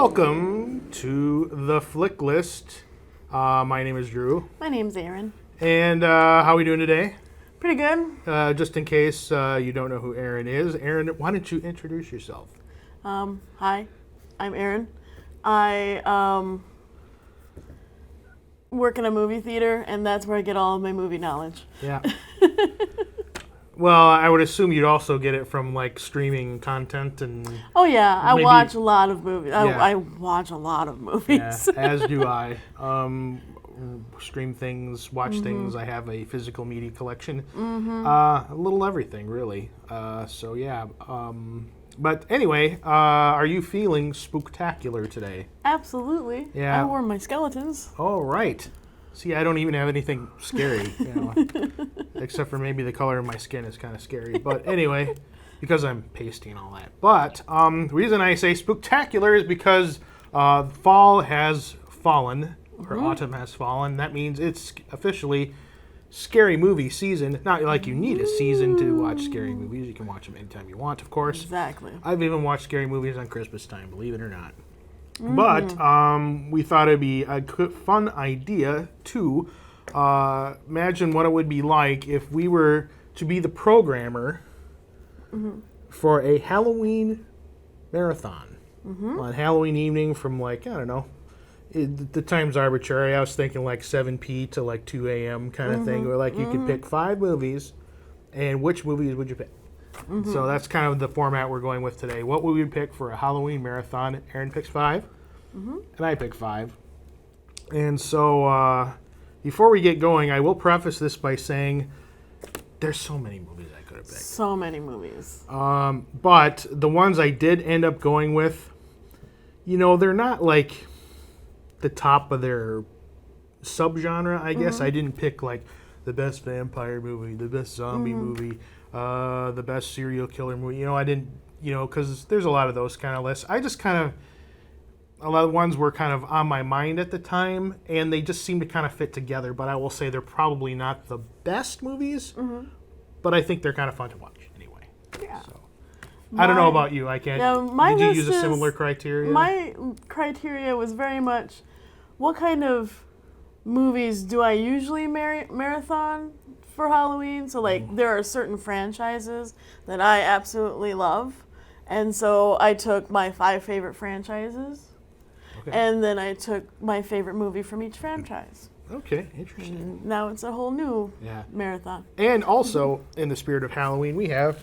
Welcome to the Flick List. My name is Drew. My name's Erin. And how are we doing today? Pretty good. Just in case you don't know who Erin is, Erin, why don't you introduce yourself? Hi, I'm Erin. I work in a movie theater, and that's where I get all of my movie knowledge. Yeah. Well, I would assume you'd also get it from like streaming content and. Oh yeah, I maybe, watch a lot of movies. Yeah. I watch a lot of movies. Yeah, as do I. Stream things, watch things. I have a physical media collection. A little everything, really. So yeah. But anyway, are you feeling spooktacular today? Absolutely. Yeah. I wore my skeletons. Oh, right. See, I don't even have anything scary, except for maybe the color of my skin is kind of scary. But anyway, because I'm pasty and all that. But the reason I say spooktacular is because fall has fallen, or autumn has fallen. That means it's officially scary movie season. Not like you need a season to watch scary movies. You can watch them anytime you want, of course. Exactly. I've even watched scary movies on Christmas time, believe it or not. But we thought it'd be a fun idea to imagine what it would be like if we were to be the programmer for a Halloween marathon on Halloween evening from like, I don't know, the time's arbitrary. I was thinking like 7 p to like 2 a.m. kind of thing, where like you could pick 5 movies, and which movies would you pick? So that's kind of the format we're going with today. What would we pick for a Halloween marathon? Erin picks 5, and I pick 5. And so before we get going, I will preface this by saying there's so many movies I could have picked. So many movies. But the ones I did end up going with, they're not like the top of their subgenre, I guess. I didn't pick like the best vampire movie, the best zombie movie, the best serial killer movie. I didn't, because there's a lot of those kind of lists. I just kind of, a lot of ones were kind of on my mind at the time, and they just seem to kind of fit together. But I will say they're probably not the best movies, but I think they're kind of fun to watch anyway. Yeah. So, I don't know about you. I can't. Yeah, did you use a similar criteria? My criteria was very much, what kind of movies do I usually marathon for Halloween? So like there are certain franchises that I absolutely love, and so I took my 5 favorite franchises, and then I took my favorite movie from each franchise. Okay, interesting. And now it's a whole new marathon. And also, in the spirit of Halloween, we have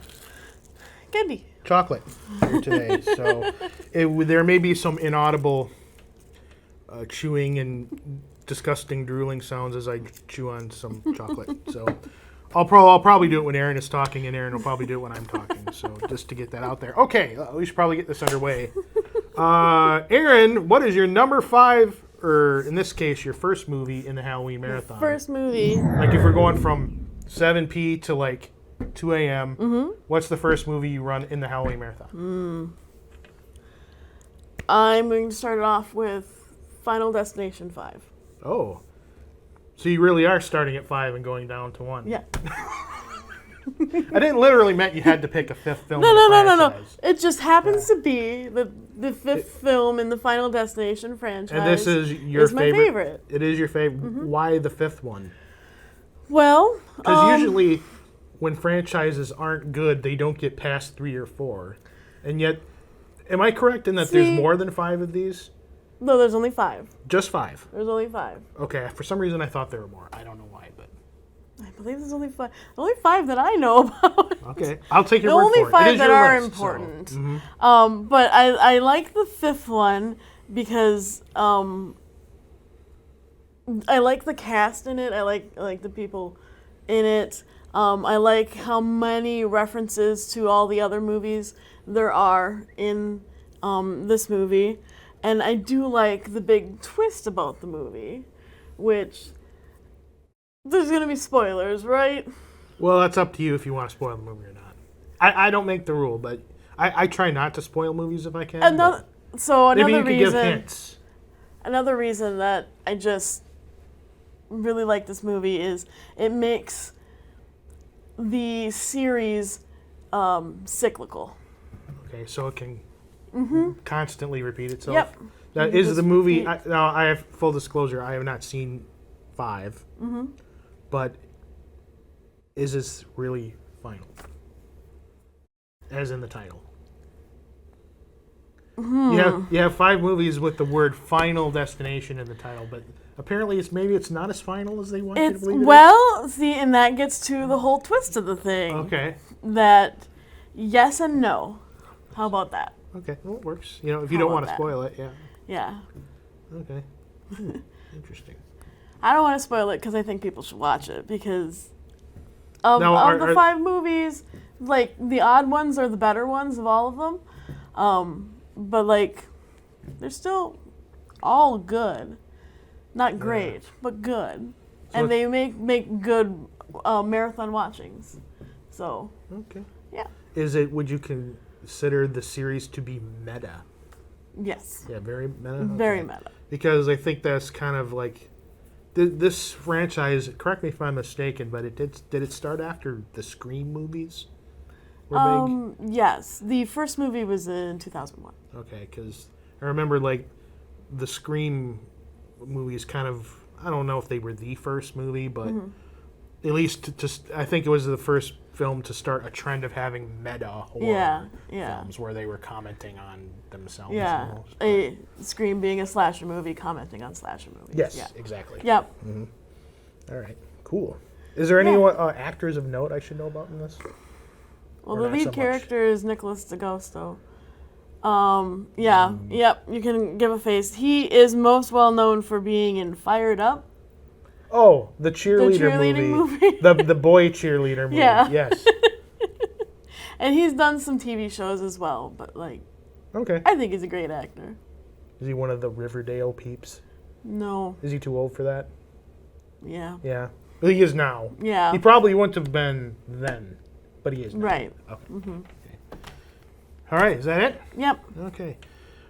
candy, chocolate here today. So there may be some inaudible chewing and disgusting drooling sounds as I chew on some chocolate. So I'll probably do it when Erin is talking, and Erin will probably do it when I'm talking. So just to get that out there. Okay, we should probably get this underway. Erin, what is your number 5, or in this case, your first movie in the Halloween marathon? First movie. Like if we're going from 7 p to like 2 a.m., what's the first movie you run in the Halloween marathon? I'm going to start it off with Final Destination 5. Oh. So you really are starting at 5 and going down to 1. Yeah. I didn't literally meant you had to pick a 5th film. No. It just happens to be the 5th film in the Final Destination franchise. And this is your my favorite. It is your favorite. Why the 5th one? Well, because usually when franchises aren't good, they don't get past 3 or 4. And yet, am I correct in that there's more than 5 of these? No, there's only 5. Just 5? There's only 5. Okay, for some reason I thought there were more. I don't know why, but... I believe there's only 5. Only 5 that I know about. Okay, I'll take your word for it. The only 5 that are list, important. So. But I like the 5th one because I like the cast in it. I like the people in it. I like how many references to all the other movies there are in this movie. And I do like the big twist about the movie, which there's going to be spoilers, right? Well, that's up to you if you want to spoil the movie or not. I don't make the rule, but I try not to spoil movies if I can. Maybe you could give hints. Another reason that I just really like this movie is it makes the series cyclical. Okay, so it can constantly repeat itself. Yep. That You is just the movie. repeat. Now, I have full disclosure. I have not seen 5. But is this really final? As in the title. You have 5 movies with the word "Final Destination" in the title, but apparently it's not as final as they want you to believe it is. See, and that gets to the whole twist of the thing. Okay. That yes and no. How about that? Okay. Well, it works. You know, if you How don't about want to that? spoil it, yeah. Yeah. Okay. Interesting. I don't want to spoil it because I think people should watch it because of Now, the 5 movies, like the odd ones are the better ones of all of them. But like they're still all good. Not great, but good. So And they make good marathon watchings. So, okay. yeah. Would you consider the series to be meta? Yes. Yeah, very meta. Very Okay. meta. Because I think that's kind of like this franchise. Correct me if I'm mistaken, but did it start after the Scream movies? Were big? Yes. The first movie was in 2001. Okay, because I remember like the Scream movies. Kind of, I don't know if they were the first movie, but at least I think it was the first film to start a trend of having meta horror films where they were commenting on themselves. Yeah. almost. A Scream being a slasher movie, commenting on slasher movies. Yes, Yeah. exactly. Yep. All right, cool. Is there any actors of note I should know about in this? Well, Or the not lead so much? character is Nicholas D'Agosto. Yep, you can give a face. He is most well known for being in Fired Up. Oh, the cheerleader cheerleading movie. the boy cheerleader movie. Yeah. Yes. And he's done some TV shows as well, but like, Okay. I think he's a great actor. Is he one of the Riverdale peeps? No. Is he too old for that? Yeah. Yeah. Well, he is now. Yeah. He probably wouldn't have been then, but he is now. Right. Okay. Okay. All right. Is that it? Yep. Okay.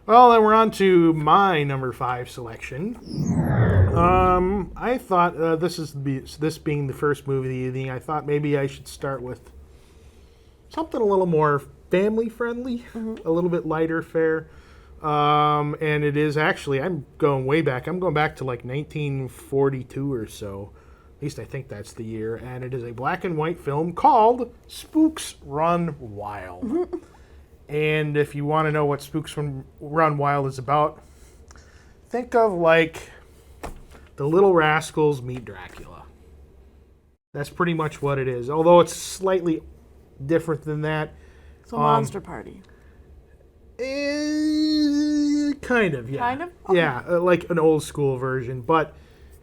Well, then we're on to my number 5 selection. I thought this being the first movie of the evening, I thought maybe I should start with something a little more family friendly, a little bit lighter fare. And it is actually, I'm going way back. I'm going back to like 1942 or so. At least I think that's the year. And it is a black and white film called Spooks Run Wild. And if you want to know what Spooks Run Wild is about, think of like the Little Rascals meet Dracula. That's pretty much what it is. Although it's slightly different than that. So Monster Party. Kind of, yeah. Kind of? Okay. Yeah, like an old school version. But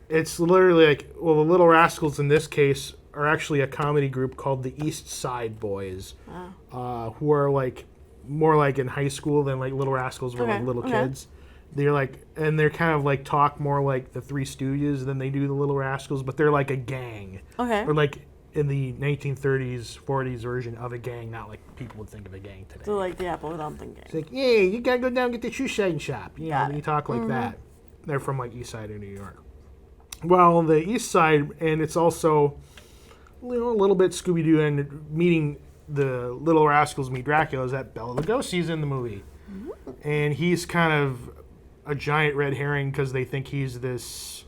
it's literally like, well, the Little Rascals in this case are actually a comedy group called the East Side Boys, who are like more like in high school than like Little Rascals were like little kids. They're like, and they're kind of like talk more like the Three Stooges than they do the Little Rascals, but they're like a gang. Okay. Or like in the 1930s, 40s version of a gang, not like people would think of a gang today. So like the Apple Dumpling Gang. It's like, yeah, you gotta go down and get the shoe shine shop. You know, Got they it. talk like that. They're from like East Side of New York. Well, the East Side, and it's also, you know, a little bit Scooby-Doo, and meeting the Little Rascals meet Dracula is that Bela Lugosi's in the movie. And he's kind of a giant red herring because they think he's this,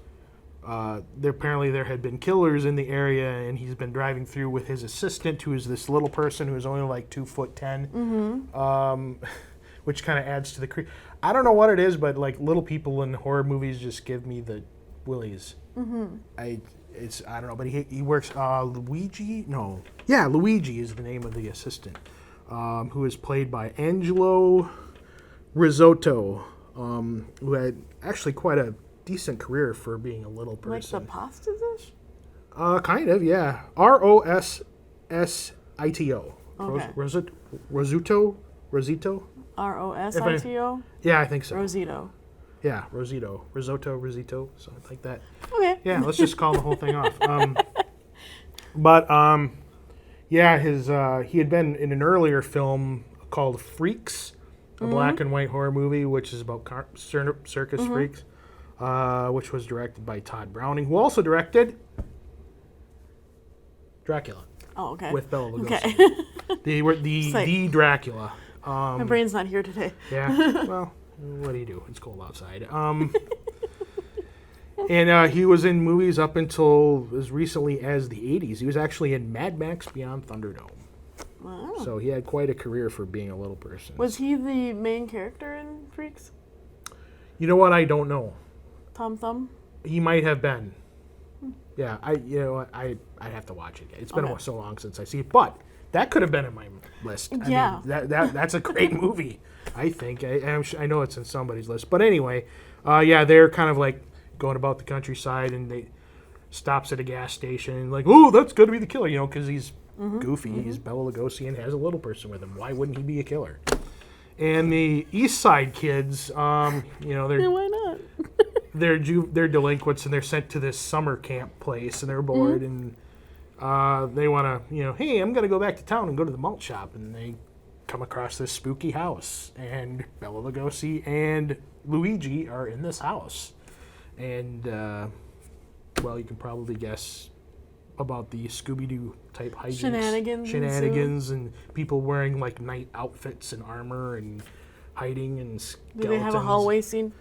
apparently there had been killers in the area, and he's been driving through with his assistant, who is this little person who's only like 2'10", which kind of adds to the creep. I don't know what it is, but like little people in horror movies just give me the willies. I don't know, but he works. Luigi is the name of the assistant, who is played by Angelo Risotto, who had actually quite a decent career for being a little Like person. the pasta dish? Kind of, yeah. Rossito. Okay. Rosito? Rosito? Yeah, I think so. Rosito. Yeah, Rosito. Risotto, Rosito, something like that. Okay. Yeah, let's just call the whole thing off. He had been in an earlier film called Freaks, a black and white horror movie, which is about circus freaks, which was directed by Todd Browning, who also directed Dracula. Oh, okay. With Bela Lugosi. Okay. The Dracula. My brain's not here today. Yeah. Well, what do you do? It's cold outside. And he was in movies up until as recently as the 80s. He was actually in Mad Max Beyond Thunderdome. Wow. So he had quite a career for being a little person. Was he the main character in Freaks? You know what? I don't know. Tom Thumb? He might have been. Yeah, I'd have to watch it. It's been Okay. so long since I see it, but that could have been in my list. Yeah. I mean, that's a great movie. I think I know it's in somebody's list, but anyway, they're kind of like going about the countryside, and they stops at a gas station, and like, oh, that's going to be the killer, because he's goofy. He's Bela Lugosi and has a little person with him. Why wouldn't he be a killer? And the East Side kids, they're Yeah, why not? they're delinquents, and they're sent to this summer camp place, and they're bored, and they want to, hey, I'm going to go back to town and go to the malt shop, and they come across this spooky house, and Bela Lugosi and Luigi are in this house, and you can probably guess about the Scooby-Doo type hijinks, shenanigans, and people wearing like night outfits and armor and hiding and skeletons. Do they have a hallway scene?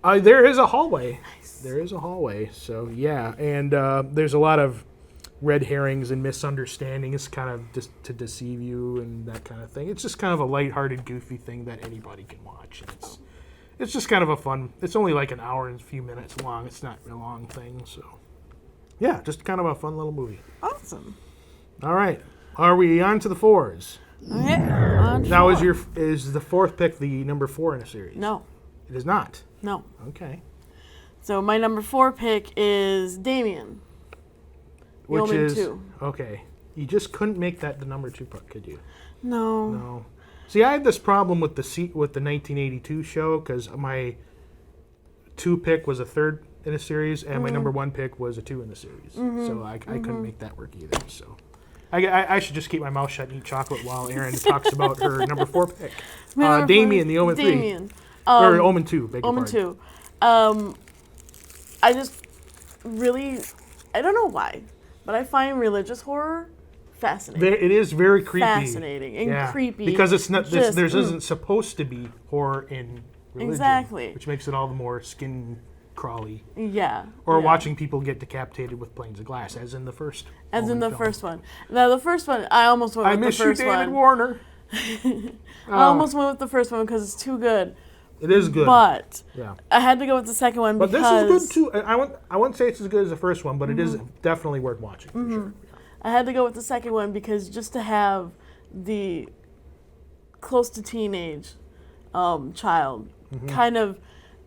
There is a hallway. Nice. There is a hallway. So yeah, and there's a lot of red herrings and misunderstandings, kind of just to deceive you and that kind of thing. It's just kind of a lighthearted, goofy thing that anybody can watch. It's just kind of a fun. It's only like an hour and a few minutes long. It's not a long thing, so yeah, just kind of a fun little movie. Awesome. All right, are we on to the fours? Okay. On Now four. is the fourth pick the number 4 in a series? No. It is not. No. Okay. So my number 4 pick is Damien. Which Yeoman is 2. okay. You just couldn't make that the number 2 pick, could you? No. No. See, I had this problem with the 1982 show because my 2 pick was a 3rd in a series, and my number 1 pick was a 2 in the series. So I couldn't make that work either. So I should just keep my mouth shut and eat chocolate while Erin talks about her number 4 pick. Damien, the Omen 3. Damien. Or Omen 2, beg your Omen pardon. 2. I just really, I don't know why, but I find religious horror fascinating. It is very creepy. Fascinating and creepy. Because it's not. Just, There isn't supposed to be horror in religion. Exactly. Which makes it all the more skin crawly. Yeah. Or yeah. watching people get decapitated with planes of glass, as in the first. As in the film. first one. Now, the first one, I almost went with the first one. I miss you, David Warner. I almost went with the first one because it's too good. It is good. But yeah. I had to go with the second one but because... this is good, too. I wouldn't say it's as good as the first one, but it is definitely worth watching, for sure. I had to go with the second one because just to have the close to teenage child kind of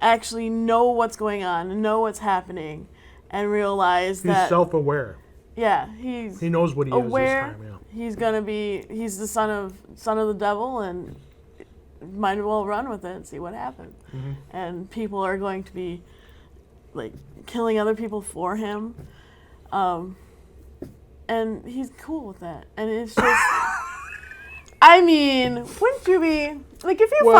actually know what's going on and know what's happening and realize He's that... self-aware. Yeah, he knows what he aware. is this time, yeah. He's the son of the devil, and might as well run with it and see what happens. And people are going to be like killing other people for him, and he's cool with that. And it's just, I mean, wouldn't you be like if you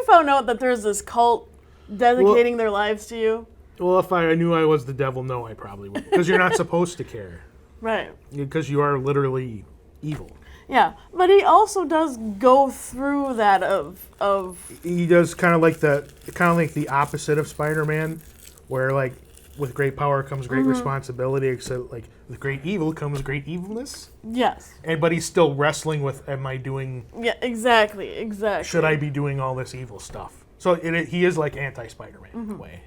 found out that there's this cult dedicating their lives to you? Well, if I knew I was the devil, no, I probably would. Because you're not supposed to care. Right. Because you are literally evil. Yeah, but he also does go through that of He does kind of like the opposite of Spider-Man, where like with great power comes great responsibility, except like with great evil comes great evilness. Yes. But he's still wrestling with, am I doing? Yeah, exactly. Should I be doing all this evil stuff? So he is like anti-Spider-Man in a way.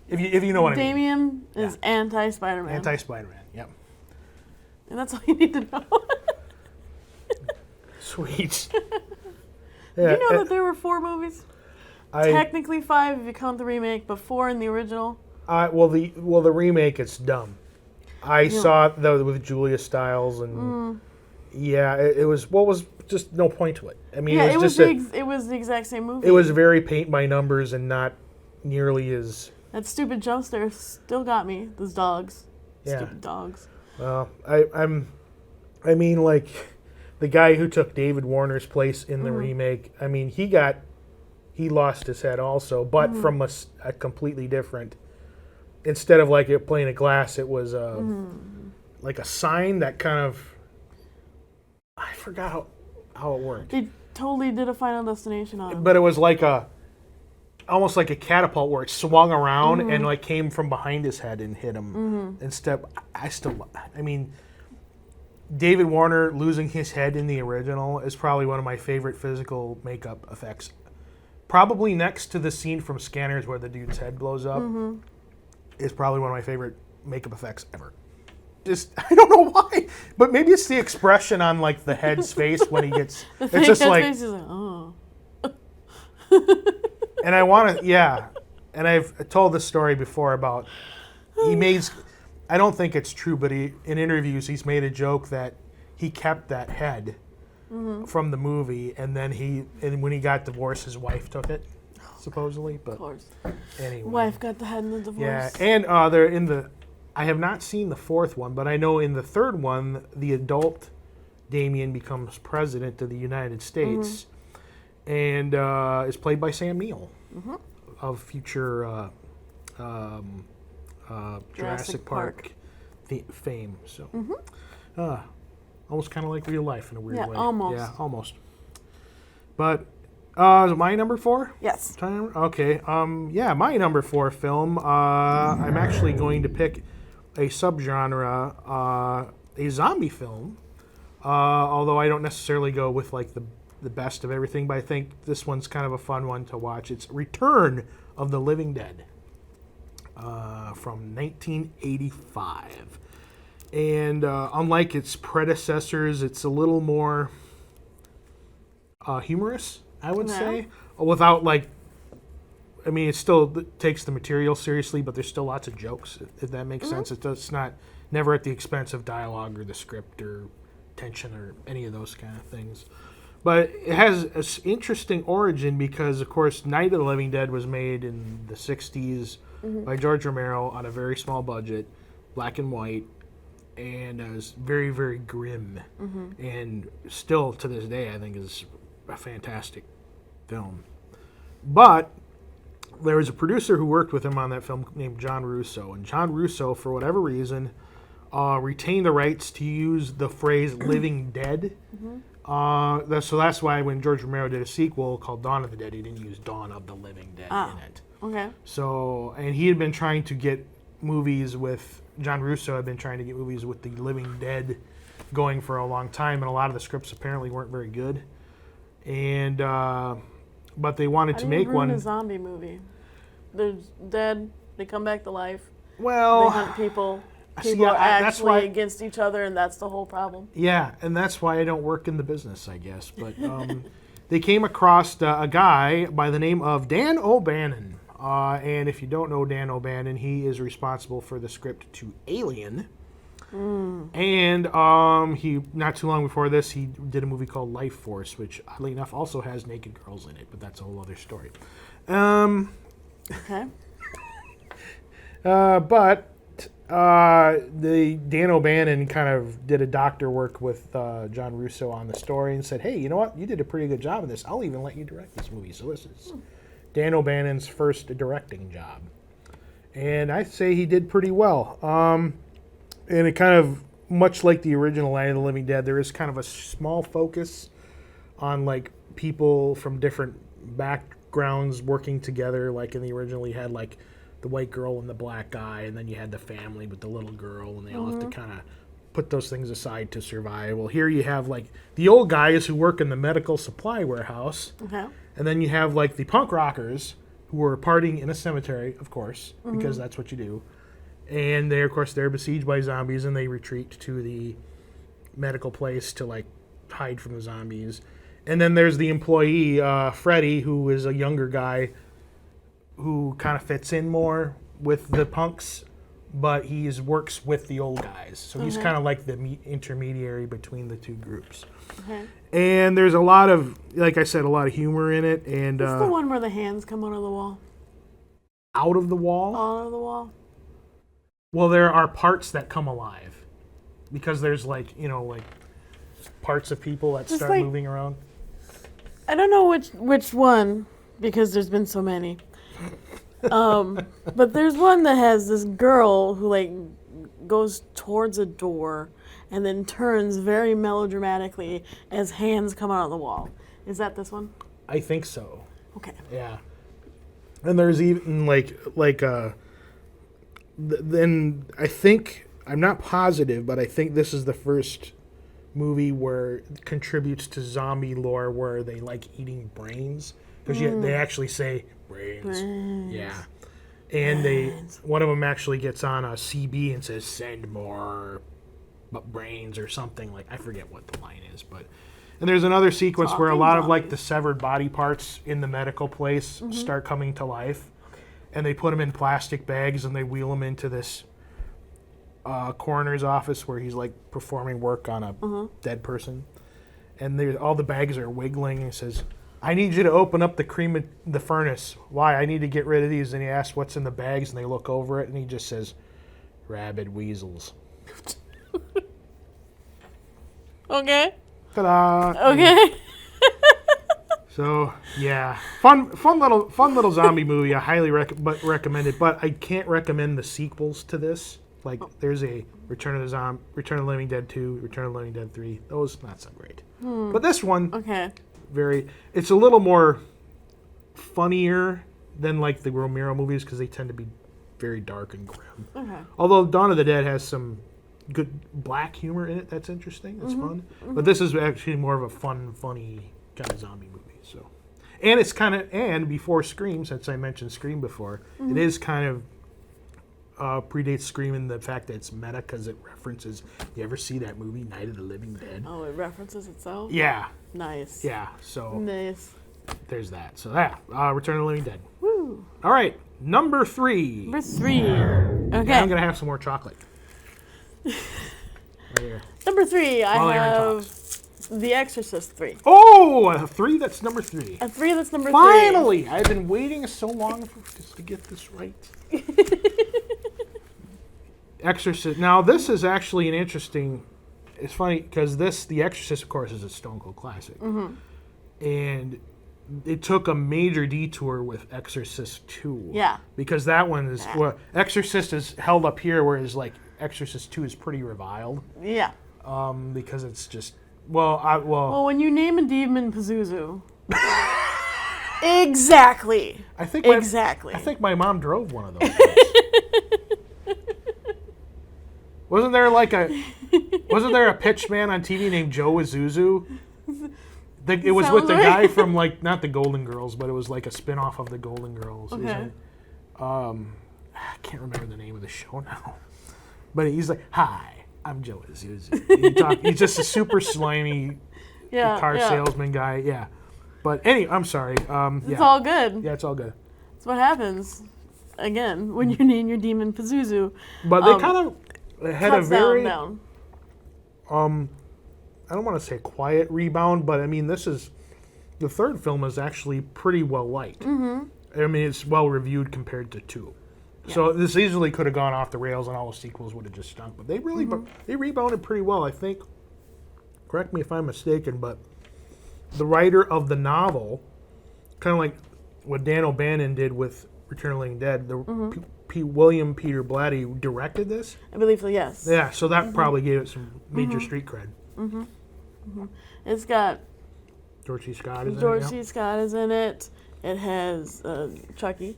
If you know what I mean. Damien is anti-Spider-Man. Anti-Spider-Man, yep. And that's all you need to know. Sweet. You know that there were 4 movies? Technically 5 if you count the remake, but 4 in the original. The remake, it's dumb. I saw it though with Julia Stiles, and it was just no point to it. I mean, it was the exact same movie. It was very paint by numbers and not nearly as. That stupid jump scare still got me. Those dogs. Yeah. Stupid dogs. Well, I mean, like the guy who took David Warner's place in the remake. I mean, he lost his head also, but from a completely different. Instead of like it playing a glass, it was like a sign that kind of. I forgot how it worked. They totally did a Final Destination on him. But it was like almost like a catapult where it swung around and like came from behind his head and hit him. Instead, I mean, David Warner losing his head in the original is probably one of my favorite physical makeup effects. Probably next to the scene from Scanners where the dude's head blows up is probably one of my favorite makeup effects ever. Just, I don't know why, but maybe it's the expression on like the head's face when he gets, it's just like, face is like, oh. and I want to, yeah, and I've told this story before about, I don't think it's true, but in interviews he's made a joke that he kept that head from the movie, and then when he got divorced, his wife took it, supposedly. But Of course. anyway, Wife got the head in the divorce. yeah, and they're in the. I have not seen the fourth one, but I know in the third one, the adult Damien becomes president of the United States, and is played by Sam Neill of future Jurassic Park fame. So, almost kind of like real life in a weird way. Almost. Yeah, almost. But is it my number 4? Yes. Okay. Yeah, my number 4 film. I'm actually going to pick a subgenre, a zombie film. Although I don't necessarily go with like the best of everything, but I think this one's kind of a fun one to watch. It's Return of the Living Dead. From 1985. And unlike its predecessors, it's a little more humorous, I would say. Without like, I mean, it still takes the material seriously, but there's still lots of jokes, if that makes sense. It's not never at the expense of dialogue or the script or tension or any of those kind of things. But it has an interesting origin because, of course, Night of the Living Dead was made in the 60s by George Romero on a very small budget, black and white, and it was very, very grim. And still, to this day, I think is a fantastic film. But there was a producer who worked with him on that film named John Russo. And John Russo, for whatever reason, retained the rights to use the phrase living dead. So that's why when George Romero did a sequel called Dawn of the Dead, he didn't use Dawn of the Living Dead in it. Okay. So, and he had been trying to get movies with, John Russo had been trying to get movies with the Living Dead going for a long time, and a lot of the scripts apparently weren't very good. And, but they wanted to make one. A zombie movie. They're dead, they come back to life, well, they hunt people. See, People are that's actually why, against each other, and that's the whole problem. Yeah, and that's why I don't work in the business, I guess. But they came across a guy by the name of Dan O'Bannon. And if you don't know Dan O'Bannon, he is responsible for the script to Alien. And he, not too long before this, he did a movie called Life Force, which, oddly enough, also has naked girls in it, but that's a whole other story. Okay. But the Dan O'Bannon kind of did a doctor work with John Russo on the story and said, hey, you know what? You did a pretty good job of this. I'll even let you direct this movie. So this is Dan O'Bannon's first directing job. And I'd say he did pretty well. And it kind of, much like the original Night of the Living Dead, there is kind of a small focus on like people from different backgrounds working together. Like in the original, you had like the white girl and the black guy, and then you had the family with the little girl, and they all have to kind of put those things aside to survive. Well, here you have like the old guys who work in the medical supply warehouse, and then you have like the punk rockers who are partying in a cemetery, of course, because that's what you do. And they, of course, they're besieged by zombies, and they retreat to the medical place to like hide from the zombies. And then there's the employee, Freddie, who is a younger guy who kind of fits in more with the punks, but he works with the old guys. So he's kind of like the intermediary between the two groups. And there's a lot of, like I said, a lot of humor in it. And it's the one where the hands come out of the wall. Out of the wall? Out of the wall. Well, there are parts that come alive. Because there's like, you know, like parts of people that start like, moving around. I don't know which one, because there's been so many. But there's one that has this girl who like goes towards a door and then turns very melodramatically as hands come out of the wall. Is that this one? I think so. Okay. Yeah. And there's even then I think, I'm not positive, but I think this is the first movie where it contributes to zombie lore where they like eating brains. Because they actually say brains. Yeah. And one of them actually gets on a CB and says, "Send more brains," or something like, I forget what the line is, but. And there's another sequence where a lot of like the severed body parts in the medical place start coming to life, and they put them in plastic bags and they wheel them into this coroner's office where he's like performing work on a dead person, and all the bags are wiggling. And he says, "I need you to open up the furnace. Why? I need to get rid of these." And he asks what's in the bags, and they look over it, and he just says, "Rabid weasels." Okay. Ta-da! Okay. So yeah, fun little zombie movie. I highly recommend it, but I can't recommend the sequels to this. Like there's a Return of the Living Dead 2, Return of the Living Dead 3. Those not so great. But this one, it's a little more funnier than like the Romero movies because they tend to be very dark and grim. Okay. Although Dawn of the Dead has some good black humor in it. That's interesting. That's fun. But this is actually more of a funny kind of zombie movie. So, and it's kind of, and before Scream, since I mentioned Scream before, it is kind of predates Scream in the fact that it's meta because it references. You ever see that movie Night of the Living Dead? Oh, it references itself. Yeah. Nice. Yeah. So nice. There's that. So yeah, Return of the Living Dead. Woo. All right, number 3. Number 3. Okay. Now I'm gonna have some more chocolate. Right here. Number 3, I have The Exorcist 3. Oh, a 3 that's number 3. A 3 that's number 3. Finally! I've been waiting so long just to get this right. Exorcist. Now, this is actually an interesting... It's funny, because The Exorcist, of course, is a Stone Cold classic. And it took a major detour with Exorcist 2. Yeah. Because that one is... Well, Exorcist is held up here, whereas, like, Exorcist 2 is pretty reviled. Yeah. Because it's just... Well, when you name a demon Pazuzu... Exactly. I think my mom drove one of those. Wasn't there a pitch man on TV named Joe Isuzu? It was with the guy from like not the Golden Girls, but it was like a spin-off of the Golden Girls. Okay. I can't remember the name of the show now. But he's like, "Hi, I'm Joe Isuzu." He's just a super slimy car salesman guy. Yeah. But anyway, I'm sorry. It's all good. Yeah, it's all good. That's what happens, again, when you name your demon Pazuzu. But they kind of had a very... down. I don't want to say quiet rebound, but I mean, the third film is actually pretty well liked. I mean, it's well reviewed compared to 2. Yeah. So this easily could have gone off the rails and all the sequels would have just stunk. But they really they rebounded pretty well, I think. Correct me if I'm mistaken, but the writer of the novel, kind of like what Dan O'Bannon did with Return of the Living Dead, William Peter Blatty directed this. I believe so, yes. Yeah, so that probably gave it some major street cred. It's got... George C. Scott is in it. George C. Scott is in it. It has Chucky.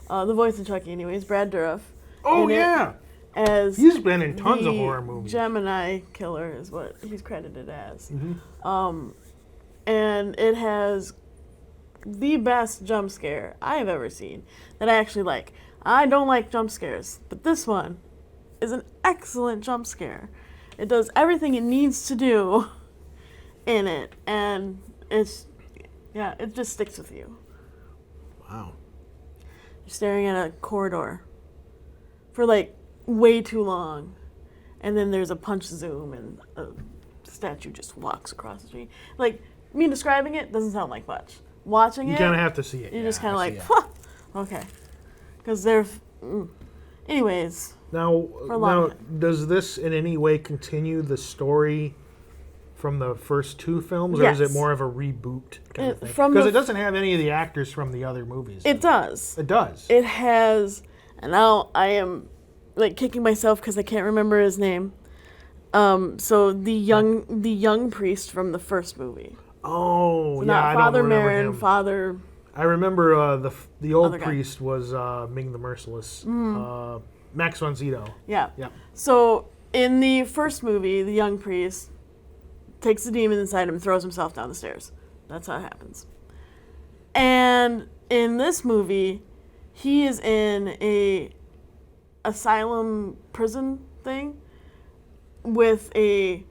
The voice of Chucky, anyways, Brad Dourif. Oh, yeah! As he's been in tons of horror movies. Gemini Killer is what he's credited as. And it has the best jump scare I have ever seen that I actually like. I don't like jump scares, but this one is an excellent jump scare. It does everything it needs to do in it, and it just sticks with you. Wow. You're staring at a corridor for like way too long, and then there's a punch zoom and a statue just walks across the street. Like, me describing it doesn't sound like much. Watching it, you kind of have to see it. You're just kind of like, okay, because they're. Anyways. Now, does this in any way continue the story from the first 2 films, or is it more of a reboot kind of thing? Because it doesn't have any of the actors from the other movies. It does. It does. It has, and now I am like kicking myself because I can't remember his name. So the young priest from the first movie. Oh, So yeah, not I Father don't remember Marin, him. Father. I remember the old Other guy. priest was Ming the Merciless. Max von Sydow. Yeah. Yep. So in the first movie, the young priest takes the demon inside him and throws himself down the stairs. That's how it happens. And in this movie, he is in a asylum prison thing with a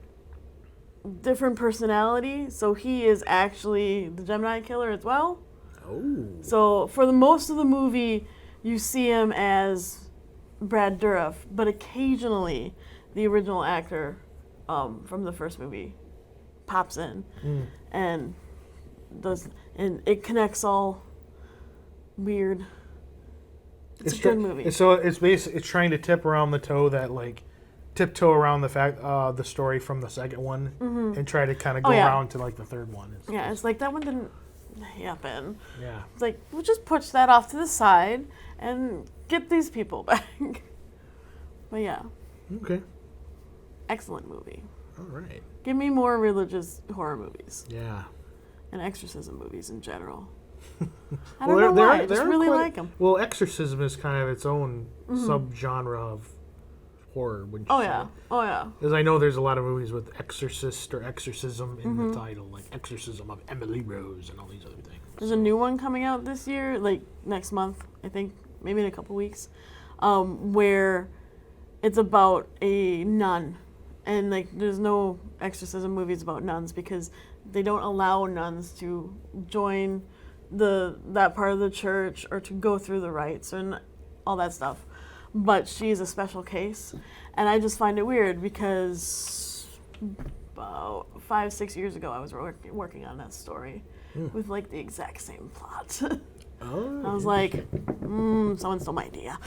different personality. So he is actually the Gemini killer as well. Oh. So for the most of the movie, you see him as Brad Dourif, but occasionally the original actor from the first movie pops in and it connects all weird. It's a good movie. So it's basically it's trying to tiptoe around the fact the story from the second one and try to kind of go around to like the third one. It's like that one didn't happen. Yeah. It's like we'll just push that off to the side and get these people back. But yeah. Okay. Excellent movie. All right. Give me more religious horror movies. Yeah. And exorcism movies in general. I don't know why. I just really like them. Well, exorcism is kind of its own subgenre of horror, wouldn't you say? Oh, yeah. Because I know there's a lot of movies with exorcist or exorcism in the title, like Exorcism of Emily Rose and all these other things. There's a new one coming out this year, like next month, I think, maybe in a couple weeks, where it's about a nun. And, like, there's no exorcism movies about nuns because they don't allow nuns to join that part of the church or to go through the rites and all that stuff. But she's a special case. And I just find it weird because about 5-6 years ago I was working on that story with, like, the exact same plot. Oh, I was like, someone stole my idea.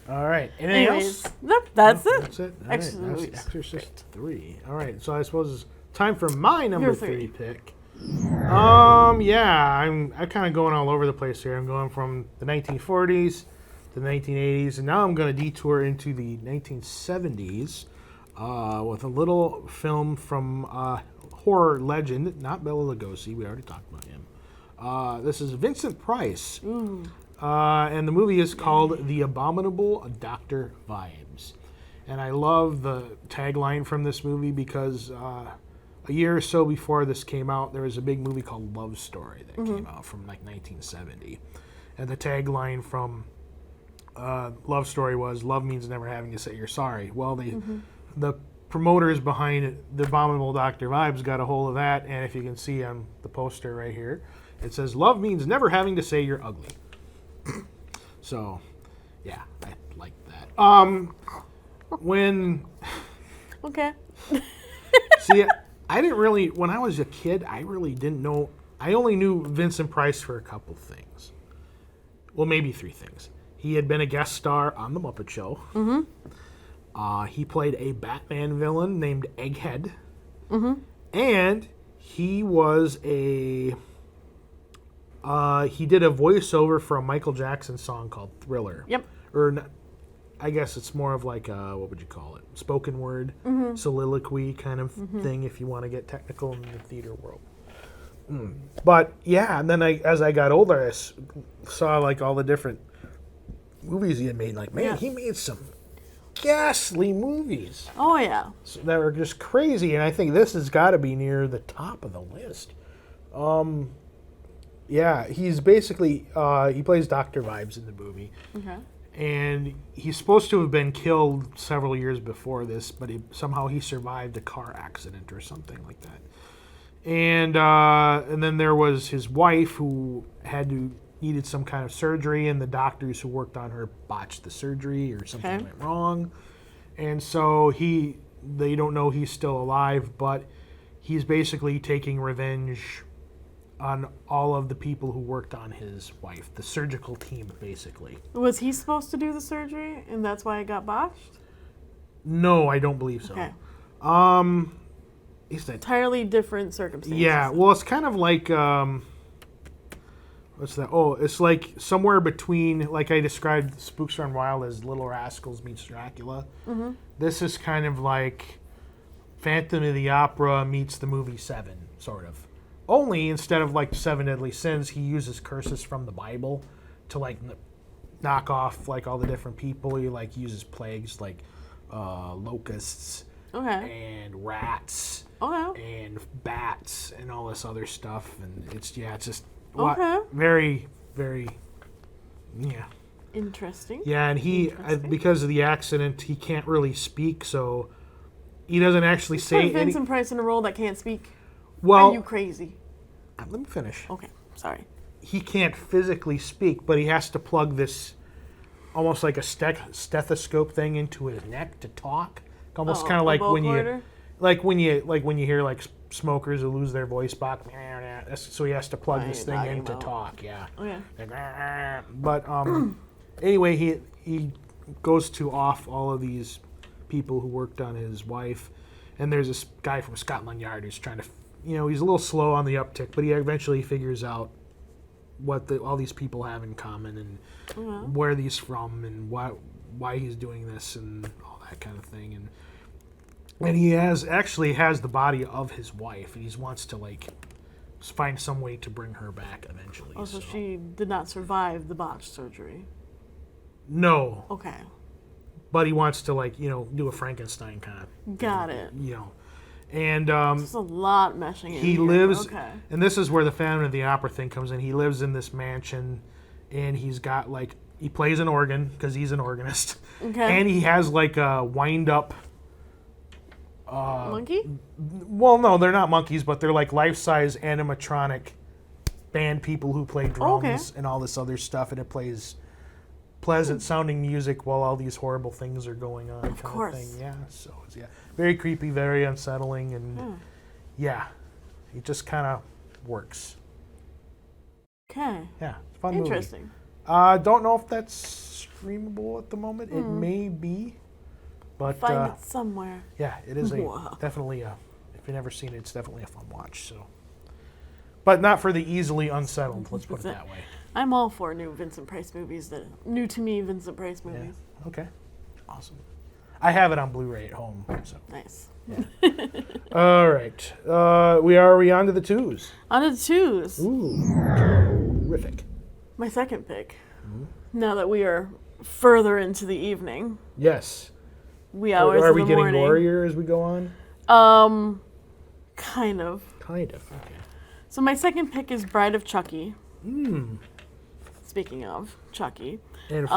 all right. Anything else? Nope, that's it. That's it. All Exorcist right. movies. That's Exorcist 3. All right. So I suppose it's time for my number Your 3 three. pick. I'm kind of going all over the place here. I'm going from the 1940s to the 1980s, and now I'm going to detour into the 1970s with a little film from horror legend, not Bela Lugosi. We already talked about him. This is Vincent Price. And the movie is called The Abominable Dr. Vibes. And I love the tagline from this movie because a year or so before this came out, there was a big movie called Love Story that came out from like 1970. And the tagline from Love Story was, "Love means never having to say you're sorry." Well, the promoters behind The Abominable Dr. Vibes got a hold of that, and if you can see on the poster right here, it says, "Love means never having to say you're ugly." So, yeah, I like that. When... Okay. See, I didn't really... When I was a kid, I really didn't know... I only knew Vincent Price for a couple things. Well, maybe 3 things. He had been a guest star on The Muppet Show. He played a Batman villain named Egghead. And he was a... he did a voiceover for a Michael Jackson song called Thriller. Yep. Or, not, I guess it's more of like a, what would you call it? Spoken word, soliloquy kind of thing if you want to get technical in the theater world. But, yeah, and then as I got older, I saw like all the different movies he had made. Like, man, he made some ghastly movies. Oh, yeah. That were just crazy, and I think this has got to be near the top of the list. Yeah, he's basically, he plays Dr. Vibes in the movie. Okay. And he's supposed to have been killed several years before this, but somehow he survived a car accident or something like that. And then there was his wife who needed some kind of surgery, and the doctors who worked on her botched the surgery or something went wrong. And so they don't know he's still alive, but he's basically taking revenge on all of the people who worked on his wife, the surgical team, basically. Was he supposed to do the surgery, and that's why it got botched? No, I don't believe so. Okay. It's entirely different circumstances. Yeah, well, it's kind of like, what's that? Oh, it's like somewhere between, like I described Spooks Run Wild as Little Rascals meets Dracula. This is kind of like Phantom of the Opera meets the movie Seven, sort of. Only instead of like 7 deadly sins, he uses curses from the Bible to like knock off like all the different people. He like uses plagues like locusts and rats and bats and all this other stuff, and it's just very, very interesting. Yeah, and he because of the accident, he can't really speak, so he doesn't actually say. Put Vincent Price in a role that can't speak. Well, are you crazy? Let me finish. Okay, sorry. He can't physically speak, but he has to plug this almost like a stethoscope thing into his neck to talk. Almost kind of like when you hear like smokers who lose their voice box. So he has to plug this thing in to talk. Yeah. Okay. But anyway, he goes to off all of these people who worked on his wife, and there's this guy from Scotland Yard who's trying to. He's a little slow on the uptick, but he eventually figures out what all these people have in common and where he's from and why he's doing this and all that kind of thing. And he actually has the body of his wife, and he wants to like find some way to bring her back eventually. Oh, so she did not survive the botched surgery. No. Okay. But he wants to like do a Frankenstein kind of. Got it. And there's a lot meshing in he here. lives, okay. And this is where the Phantom of the Opera thing comes in. He lives in this mansion, and he's got he plays an organ because he's an organist. Okay. And he has like a wind-up. Monkey? Well, no, they're not monkeys, but they're like life-size animatronic band people who play drums and all this other stuff, and it plays pleasant-sounding music while all these horrible things are going on. Of course. Thing. Yeah, so very creepy, very unsettling, and it just kind of works. Okay. Yeah, it's a fun Interesting. movie. Don't know if that's streamable at the moment. It may be, but find it somewhere. Yeah, it is definitely if you've never seen it, it's definitely a fun watch. So, but not for the easily unsettled. Let's put it that way. I'm all for new Vincent Price movies. New to me Vincent Price movies. Yeah. Okay. Awesome. I have it on Blu-ray at home. So. Nice. Yeah. All right. Are we on to the twos? On to the twos. Ooh. Terrific. My second pick. Mm-hmm. Now that we are further into the evening. Yes. Are we getting gorier as we go on? Kind of. Kind of. Okay. So my second pick is Bride of Chucky. Speaking of Chucky. And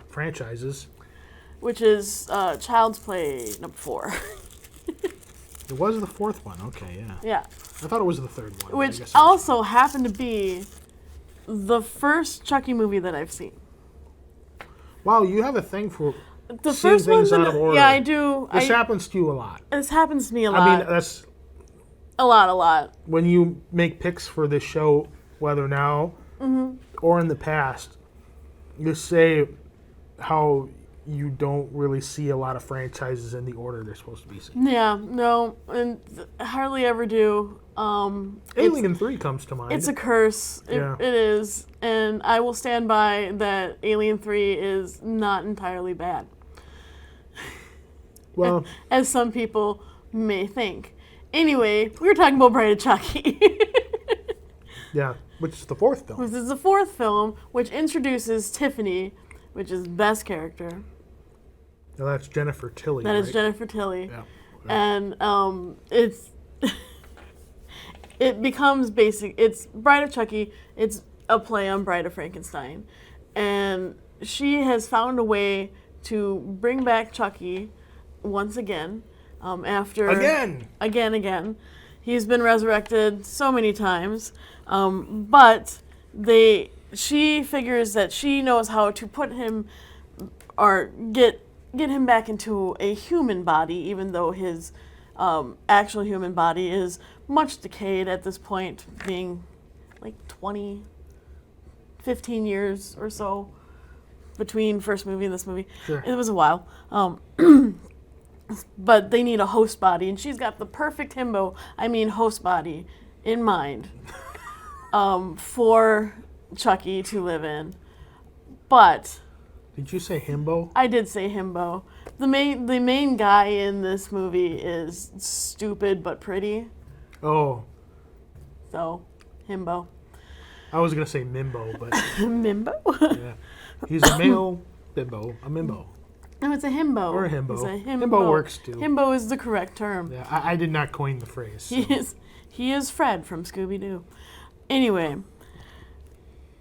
franchises. Which is Child's Play number 4. It was the fourth one. Okay, yeah. Yeah. I thought it was the third one. Which also happened to be the first Chucky movie that I've seen. Wow, you have a thing for the seeing first things out of order. Yeah, I do. This happens to you a lot. This happens to me a lot. I mean, that's... A lot. When you make picks for this show, whether now or in the past, you say how you don't really see a lot of franchises in the order they're supposed to be seen. Yeah, no, and hardly ever do. Alien 3 comes to mind. It's a curse. It is. And I will stand by that Alien 3 is not entirely bad. Well, as some people may think. Anyway, we were talking about Bride of Chucky. Yeah, which is the fourth film. This is the fourth film, which introduces Tiffany, which is the best character. Now that's Jennifer Tilly. That is Jennifer Tilly. Yeah. And it's it becomes basic. It's Bride of Chucky. It's a play on Bride of Frankenstein, and she has found a way to bring back Chucky once again. After again, he's been resurrected so many times, but she figures that she knows how to put him or get him back into a human body, even though his actual human body is much decayed at this point, being like 15 years or so between first movie and this movie. Sure. It was a while. But they need a host body, and she's got the perfect host body in mind for Chucky to live in. But Did you say himbo? I did say himbo. The main guy in this movie is stupid but pretty. Oh. So, himbo. I was going to say mimbo, but... Mimbo? Yeah. He's a male bimbo. A mimbo. No, it's a himbo. Or a himbo. It's a himbo. Himbo works, too. Himbo is the correct term. Yeah, I did not coin the phrase. So. He is Fred from Scooby-Doo. Anyway,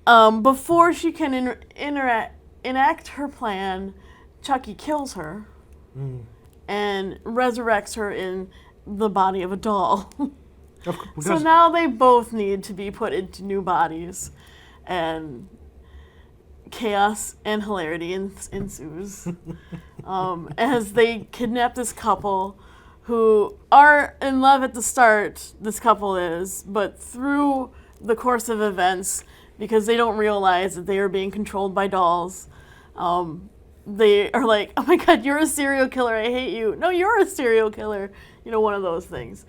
before she can enact her plan, Chucky kills her and resurrects her in the body of a doll. So now they both need to be put into new bodies, and chaos and hilarity ensues as they kidnap this couple who are in love at the start, this couple is, but through the course of events, because they don't realize that they are being controlled by dolls, they are like, oh my god, you're a serial killer, I hate you. No, you're a serial killer. You know, one of those things.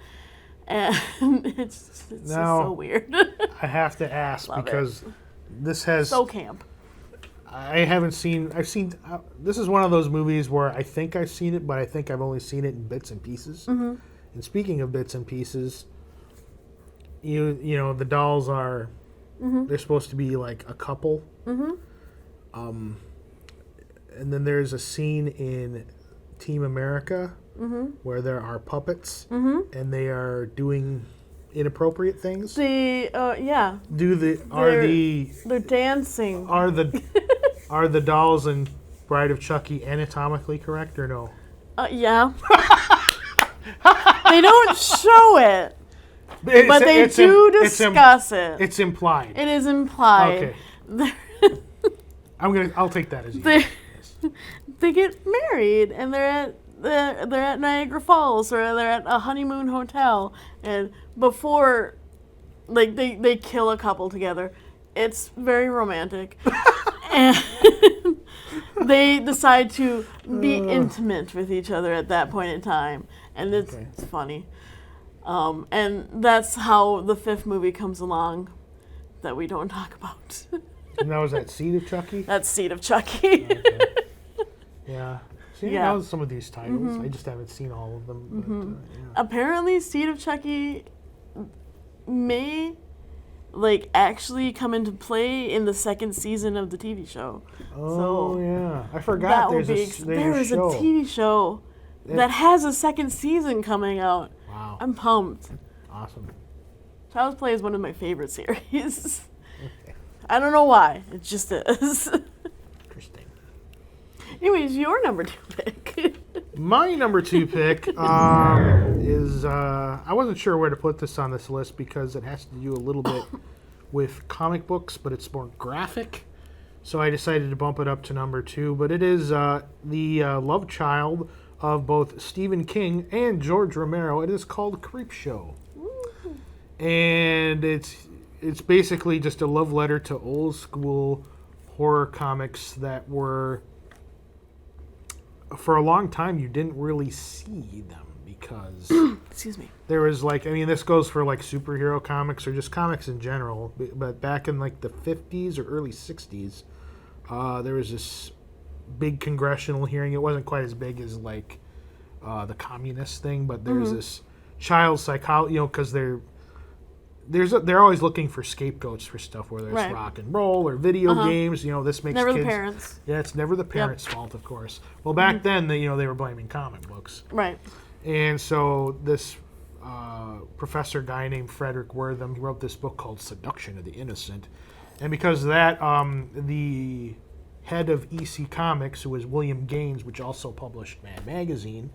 And it's just so weird. I have to ask, because this has... So camp. I've seen, this is one of those movies where I think I've seen it, but I think I've only seen it in bits and pieces. Mm-hmm. And speaking of bits and pieces, you know, the dolls are, they're supposed to be like a couple. Mm-hmm. And then there's a scene in Team America where there are puppets and they are doing inappropriate things. They're dancing. Are the dolls in Bride of Chucky anatomically correct or no? Yeah. They don't show it, but they do discuss it. It's implied. It is implied. Okay. I'll take that as yes. They get married and they're at Niagara Falls, or they're at a honeymoon hotel, and before, like, they kill a couple together. It's very romantic. And they decide to be intimate with each other at that point in time, and it's funny. And that's how the fifth movie comes along that we don't talk about. And that was that Seed of Chucky? That's Seed of Chucky. Okay. Yeah. See, I know some of these titles. I just haven't seen all of them. But, Apparently, Seed of Chucky may actually come into play in the second season of the TV show. Oh, yeah. I forgot there is a TV show that has a second season coming out. Wow. I'm pumped. Awesome. Child's Play is one of my favorite series. Okay. I don't know why. It just is. Interesting. Anyways, your number 2 pick. My number 2 pick is, I wasn't sure where to put this on this list because it has to do a little bit with comic books, but it's more graphic. So I decided to bump it up to number 2. But it is the love child of both Stephen King and George Romero. It is called Creepshow. Ooh. And it's basically just a love letter to old school horror comics that were... For a long time, you didn't really see them because... Excuse me. There was this goes for superhero comics or just comics in general. But back in the 50s or early 60s, there was this big congressional hearing. It wasn't quite as big as the communist thing, but there's this child psychology, because they're always looking for scapegoats for stuff, whether it's rock and roll or video games. This makes never kids... the parents. Yeah, it's never the parents' fault, of course. Well, back then, they were blaming comic books. Right. And so this professor guy named Frederick Wortham, he wrote this book called Seduction of the Innocent. And because of that, the head of EC Comics, who was William Gaines, which also published Mad Magazine,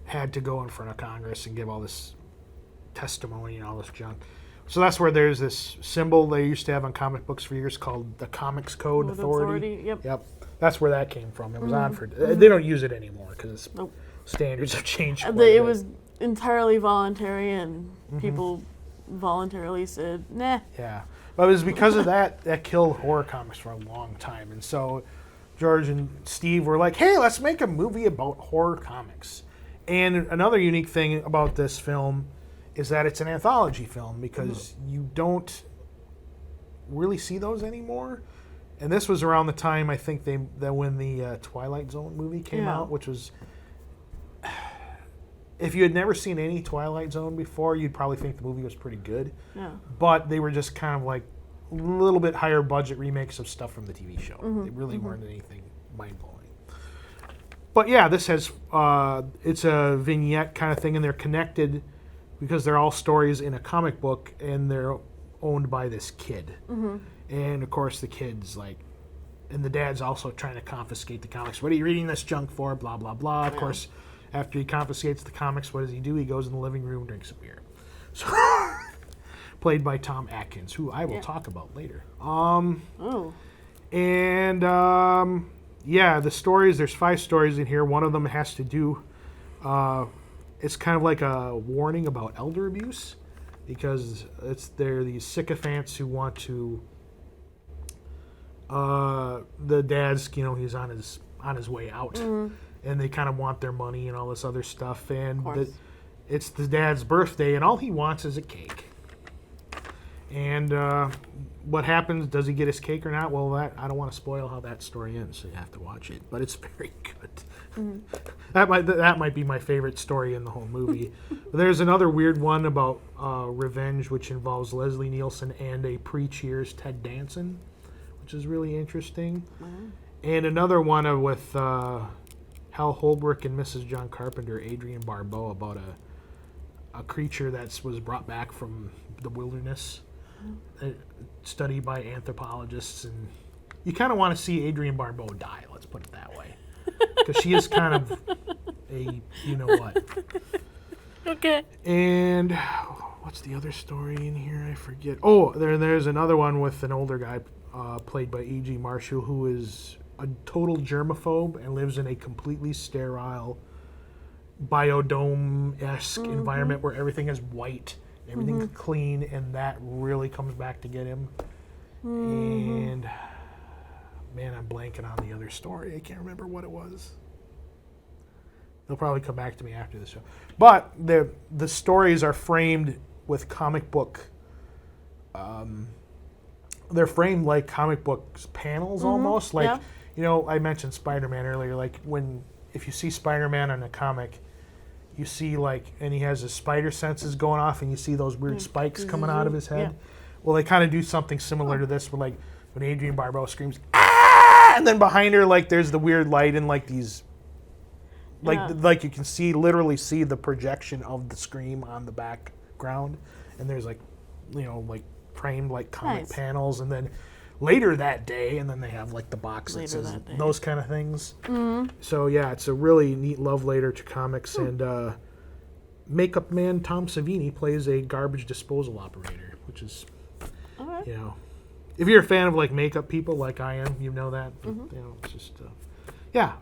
had to go in front of Congress and give all this testimony and all this junk. So that's where there's this symbol they used to have on comic books for years called the Comics Code Authority. Yep. That's where that came from. It was on for... They don't use it anymore because standards have changed. It was entirely voluntary, and people voluntarily said, nah. Yeah. But it was because of that killed horror comics for a long time. And so George and Steve were like, hey, let's make a movie about horror comics. And another unique thing about this film is that it's an anthology film because you don't really see those anymore. And this was around the time, I think, that when the Twilight Zone movie came out, which was... If you had never seen any Twilight Zone before, you'd probably think the movie was pretty good. Yeah. But they were just kind of like a little bit higher budget remakes of stuff from the TV show. They really weren't anything mind-blowing. But yeah, this has, it's a vignette kind of thing, and they're connected because they're all stories in a comic book, and they're owned by this kid. And of course the kid's like, and the dad's also trying to confiscate the comics. What are you reading this junk for? Blah, blah, blah. Of course, after he confiscates the comics, what does he do? He goes in the living room, drinks a beer. So, played by Tom Atkins, who I will talk about later. The stories, there's 5 stories in here. One of them has to do, it's kind of like a warning about elder abuse, because they're these sycophants who want to, the dad's, he's on his way out. And they kind of want their money and all this other stuff. And it's the dad's birthday, and all he wants is a cake. And what happens? Does he get his cake or not? Well, I don't want to spoil how that story ends, so you have to watch it. But it's very good. That might be my favorite story in the whole movie. There's another weird one about revenge, which involves Leslie Nielsen and a pre-Cheers Ted Danson, which is really interesting. And another one with Hal Holbrook and Mrs. John Carpenter, Adrienne Barbeau, about a creature that was brought back from the wilderness, studied by anthropologists. And you kind of want to see Adrienne Barbeau die, let's put it that way. Because she is kind of a you-know-what. Okay. And what's the other story in here? I forget. Oh, there's another one with an older guy played by E.G. Marshall, who is a total germaphobe and lives in a completely sterile biodome-esque environment where everything is white, everything's clean, and that really comes back to get him. And man, I'm blanking on the other story. I can't remember what it was. They'll probably come back to me after the show. But the stories are framed with comic book. They're framed like comic books panels almost. Like, I mentioned Spider-Man earlier. Like if you see Spider-Man in a comic, you see and he has his spider senses going off, and you see those weird spikes coming out of his head. Yeah. Well, they kind of do something similar to this, where when Adrienne Barbeau screams, "Ah!" and then behind her, there's the weird light and these, you can literally see the projection of the scream on the background, and there's framed comic panels, and then later that day, and then they have the box that says those kind of things. So yeah, it's a really neat love letter to comics. And makeup man Tom Savini plays a garbage disposal operator, which is if you're a fan of makeup people like I am, you know that. It's just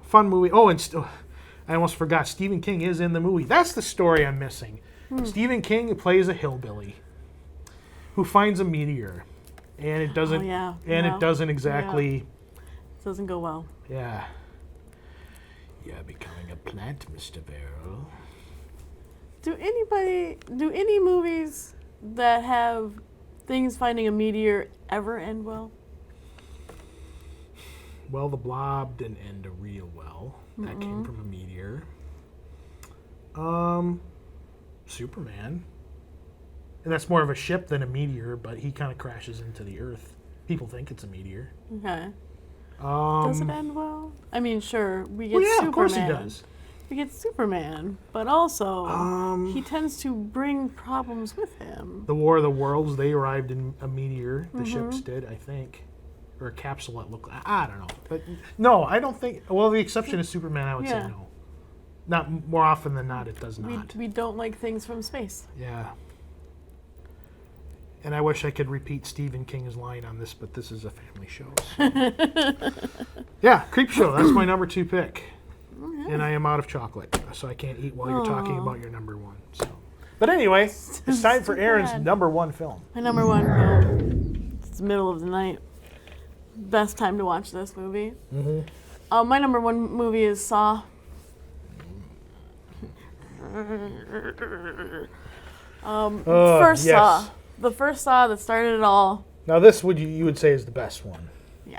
fun movie. Oh, and I almost forgot, Stephen King is in the movie. That's the story I'm missing. Stephen King plays a hillbilly who finds a meteor. And it doesn't. It doesn't exactly. It doesn't go well. Yeah. You're becoming a plant, Mr. Barrel. Do any movies that have things finding a meteor ever end well? Well, The Blob didn't end real well. That came from a meteor. Superman. And that's more of a ship than a meteor, but he kind of crashes into the Earth. People think it's a meteor. Okay. Does it end well? I mean, sure, we get Superman. Of course he does. We get Superman, but also he tends to bring problems with him. The War of the Worlds, they arrived in a meteor. The ships did, I think. Or a capsule that looked I don't know. But no, I don't think... Well, the exception is Superman, I would say no. Not more often than not, it does not. We don't like things from space. Yeah. And I wish I could repeat Stephen King's line on this, but this is a family show. So. Yeah, Creepshow. That's my number 2 pick. Okay. And I am out of chocolate, so I can't eat while you're talking about your number 1. So. But anyway, it's time for Erin's number 1 film. My number 1 film. It's the middle of the night. Best time to watch this movie. My number 1 movie is Saw. Saw. The first Saw that started it all. Now this you would say is the best one. Yeah.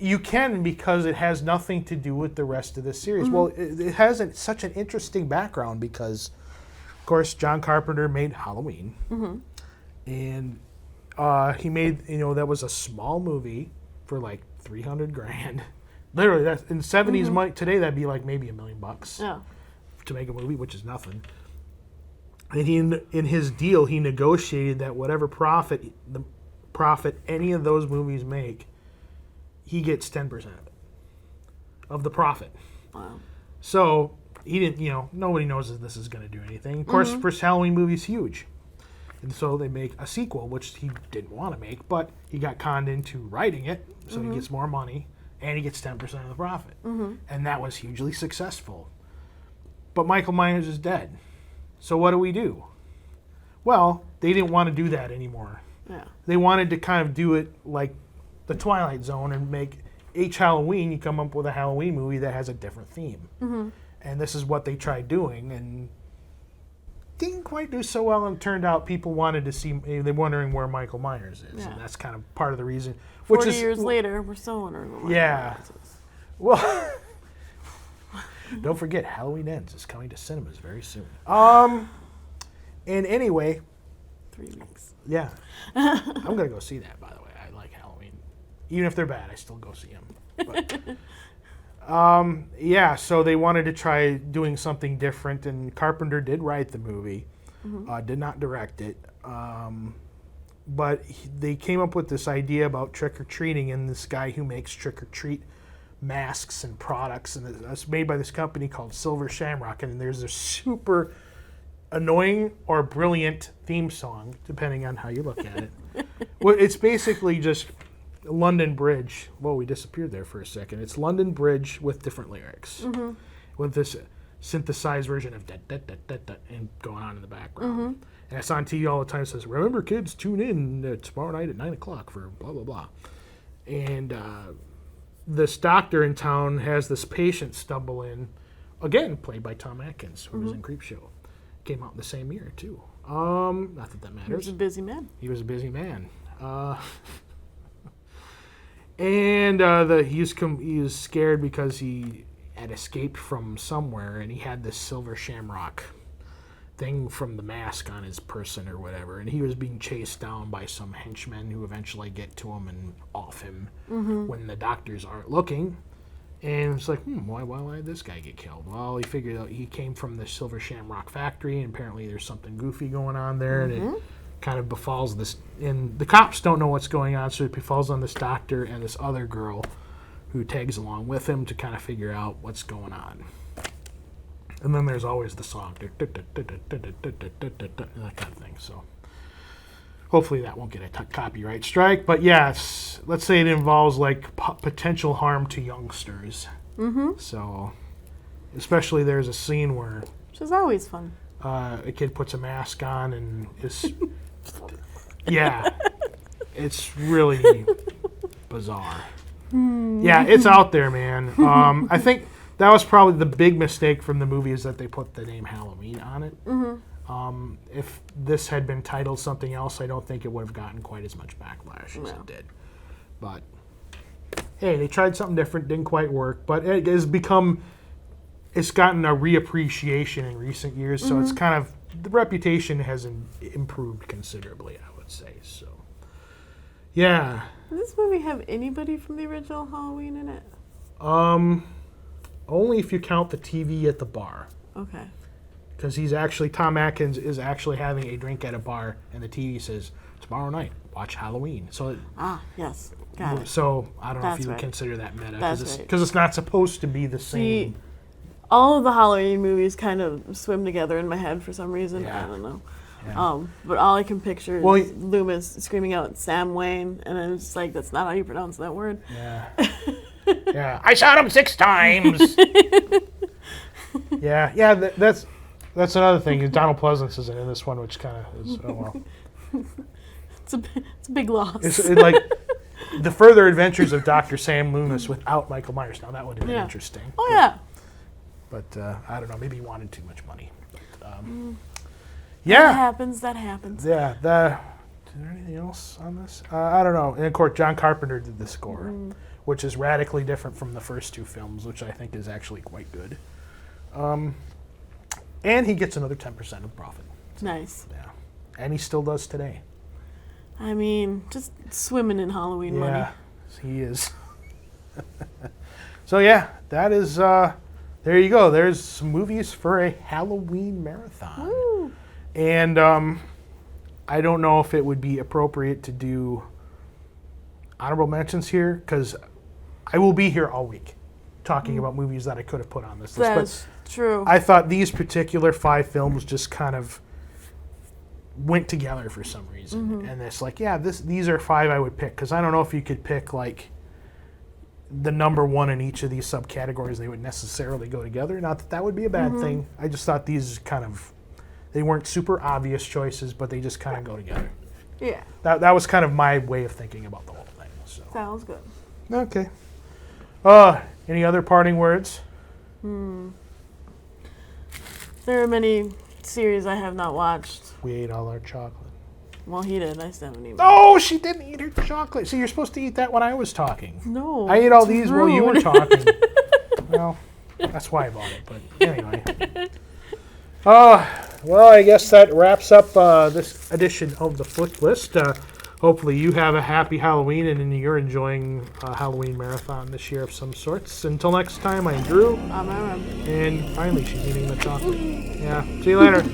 You can, because it has nothing to do with the rest of the series. Well, it has such an interesting background because, of course, John Carpenter made Halloween. And he made, that was a small movie for like $300,000. Literally, that's in 70s money. Today, that'd be like maybe $1 million to make a movie, which is nothing. And in his deal, he negotiated that whatever profit any of those movies make, he gets 10% of it, of the profit. Wow. So he didn't, nobody knows that this is going to do anything. Of course, first Halloween movie's huge. And so they make a sequel, which he didn't want to make, but he got conned into writing it, so he gets more money, and he gets 10% of the profit. And that was hugely successful. But Michael Myers is dead. So what do we do? Well, they didn't want to do that anymore. Yeah. They wanted to kind of do it like the Twilight Zone and make each Halloween, you come up with a Halloween movie that has a different theme. And this is what they tried doing, and didn't quite do so well, and turned out people wanted to see, they're wondering where Michael Myers is, and that's kind of part of the reason. 40 years later, we're still wondering where Michael Myers is. Well, don't forget, Halloween Ends is coming to cinemas very soon. And anyway. 3 weeks. Yeah. I'm going to go see that, by the way. I like Halloween. Even if they're bad, I still go see them. But, so they wanted to try doing something different, and Carpenter did write the movie, did not direct it. But they came up with this idea about trick-or-treating, and this guy who makes trick-or-treat masks and products, and it's made by this company called Silver Shamrock, and there's a super annoying or brilliant theme song, depending on how you look at it. Well, it's basically just London Bridge. Well, we disappeared there for a second. It's London Bridge with different lyrics, with this synthesized version of da da da da da and going on in the background. And it's on TV all the time. It says, "Remember, kids, tune in tomorrow night at 9:00 for blah blah blah." And this doctor in town has this patient stumble in, again played by Tom Atkins, who was in Creepshow. Came out in the same year too. Not that matters. He was a busy man. He was a busy man. And he was scared because he had escaped from somewhere, and he had this silver shamrock thing from the mask on his person or whatever, and he was being chased down by some henchmen who eventually get to him and off him when the doctors aren't looking. And it's like, why did this guy get killed? Well, he figured out he came from the Silver Shamrock factory, and apparently there's something goofy going on there, and it kind of befalls this. And the cops don't know what's going on, so it befalls on this doctor and this other girl who tags along with him to kind of figure out what's going on. And then there's always the song, that kind of thing. So hopefully that won't get a copyright strike. But yes, let's say it involves like potential harm to youngsters. So especially there's a scene where, which is always fun. A kid puts a mask on and is, it's really bizarre. Yeah, it's out there, man. I think that was probably the big mistake from the movie, is that they put the name Halloween on it. If this had been titled something else, I don't think it would have gotten quite as much backlash as it did. But hey, they tried something different, didn't quite work, but it has become, it's gotten a reappreciation in recent years, so it's kind of, the reputation has improved considerably, I would say. So yeah. Does this movie have anybody from the original Halloween in it? Only if you count the TV at the bar. Okay. Because Tom Atkins is actually having a drink at a bar, and the TV says, tomorrow night, watch Halloween. So yes. Got it. So I don't know if you would consider that meta. Because it's not supposed to be the same. See, all of the Halloween movies kind of swim together in my head for some reason. Yeah. I don't know. Yeah. But all I can picture is Loomis screaming out Sam Wayne, and I'm just like, that's not how you pronounce that word. Yeah. Yeah. I shot him 6 times. Yeah. That's another thing. Donald Pleasance isn't in this one, which kind of is, oh well. It's a big loss. It's like the further adventures of Dr. Sam Loomis without Michael Myers. Now that would have been interesting. Oh, yeah. But I don't know. Maybe he wanted too much money. But, That happens. Yeah. Is there anything else on this? I don't know. And of course, John Carpenter did the score, which is radically different from the first two films, which I think is actually quite good. And he gets another 10% of profit. Nice. Yeah. And he still does today. I mean, just swimming in Halloween money. Yeah, he is. So yeah, that is, there you go. There's some movies for a Halloween marathon. Woo. And I don't know if it would be appropriate to do honorable mentions here, because I will be here all week talking about movies that I could have put on this list. That's true. I thought these particular 5 films just kind of went together for some reason. And it's like, yeah, these are 5 I would pick, because I don't know if you could pick like the number 1 in each of these subcategories. They would necessarily go together. Not that that would be a bad thing. I just thought these kind of, they weren't super obvious choices, but they just kind of go together. Yeah. That was kind of my way of thinking about the whole thing. So. Sounds good. Okay. Any other parting words? There are many series I have not watched. We ate all our chocolate. Well, he did. I still haven't eaten. Oh, she didn't eat her chocolate. See, you're supposed to eat that when I was talking. No. I ate all it's these while you were rude. talking. Well, that's why I bought it. But anyway. Well, I guess that wraps up this edition of the Flick List. Hopefully you have a happy Halloween and you're enjoying a Halloween marathon this year of some sorts. Until next time, I'm Drew. I'm Erin. And finally, she's eating the chocolate. Yeah. See you later.